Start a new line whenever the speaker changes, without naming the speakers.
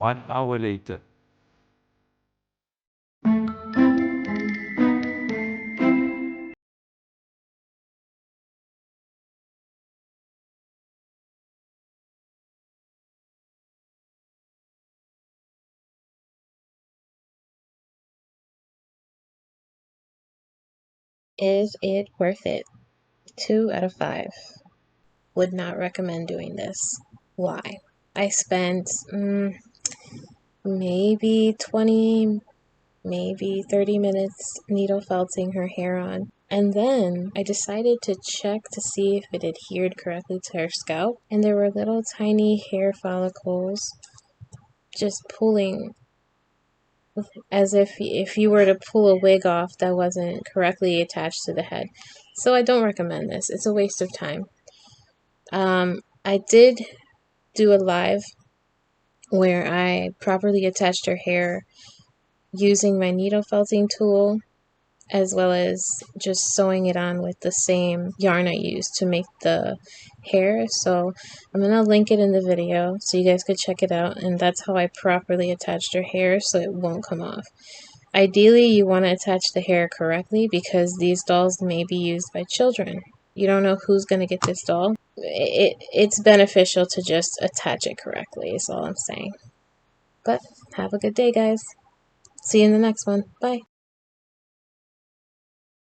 1 hour later.
Is it worth it? 2 out of 5. Would not recommend doing this. Why? I spent maybe 20, maybe 30 minutes needle felting her hair on. And then I decided to check to see if it adhered correctly to her scalp. And there were little tiny hair follicles just pulling as if you were to pull a wig off that wasn't correctly attached to the head. So I don't recommend this. It's a waste of time. I did do a live where I properly attached her hair using my needle felting tool, as well as just sewing it on with the same yarn I used to make the hair. So I'm gonna link it in the video so you guys could check it out, and that's how I properly attached her hair so it won't come off. Ideally, you want to attach the hair correctly because these dolls may be used by children. You don't know who's going to get this doll. It's beneficial to just attach it correctly is all I'm saying. But have a good day, guys. See you in the next one. Bye.